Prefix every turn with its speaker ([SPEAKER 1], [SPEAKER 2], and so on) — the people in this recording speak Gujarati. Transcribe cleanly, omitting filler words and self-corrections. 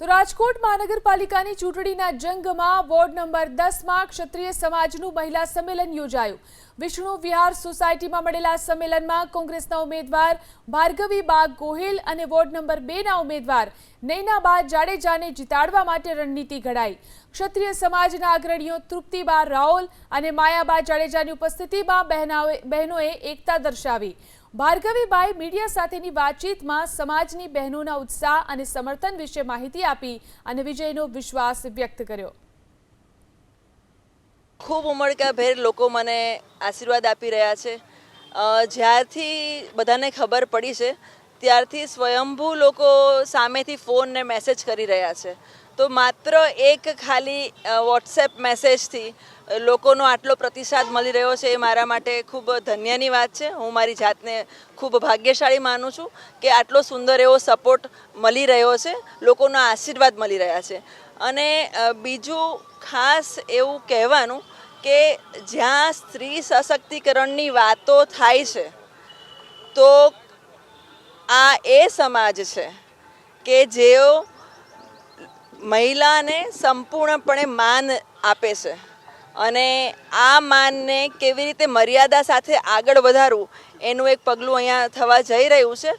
[SPEAKER 1] તો રાજકોટ મહાનગરપાલિકાની ચૂંટણીના જંગમાં વોર્ડ નંબર 10માં ક્ષત્રિય સમાજનું મહિલા સંમેલન યોજાયું। વિષ્ણુ વિહાર સોસાયટીમાં મળેલા સંમેલનમાં કોંગ્રેસના ઉમેદવાર ભાર્ગવીબા ગોહિલ અને વોર્ડ નંબર 2ના ઉમેદવાર નૈનાબા જાડેજાને જીતાડવા માટે રણનીતિ ઘડાઈ। ક્ષત્રિય સમાજના અગ્રણીઓ તૃપ્તિબા રાઓલ અને માયાબા જાડેજાની ઉપસ્થિતિમાં બહેનોએ એકતા દર્શાવી। ભાર્ગવીબાએ મીડિયા સાથેની વાતચીતમાં સમાજની બહેનોના ઉત્સાહ અને સમર્થન વિશે માહિતી આપી અને વિજયનો વિશ્વાસ વ્યક્ત કર્યો।
[SPEAKER 2] ખૂબ ઉમળકાભેર લોકો મને આશીર્વાદ આપી રહ્યા છે। જ્યારથી બધાને ખબર પડી છે ત્યારથી સ્વયંભૂ લોકો સામેથી ફોન ને મેસેજ કરી રહ્યા છે। તો માત્ર એક ખાલી વોટ્સએપ મેસેજથી લોકોનો આટલો પ્રતિસાદ મળી રહ્યો છે એ મારા માટે ખૂબ ધન્યની વાત છે। હું મારી જાતને ખૂબ ભાગ્યશાળી માનું છું કે આટલો સુંદર એવો સપોર્ટ મળી રહ્યો છે, લોકોના આશીર્વાદ મળી રહ્યા છે। અને બીજું ખાસ એવું કહેવાનું કે જ્યાં સ્ત્રી સશક્તિકરણની વાતો થાય છે તો આ એ સમાજ છે કે જેઓ મહિલાને સંપૂર્ણપણે માન આપે છે અને આ માનને કેવી રીતે મર્યાદા સાથે આગળ વધારવું એનું એક પગલું અહીંયા થવા જઈ રહ્યું છે।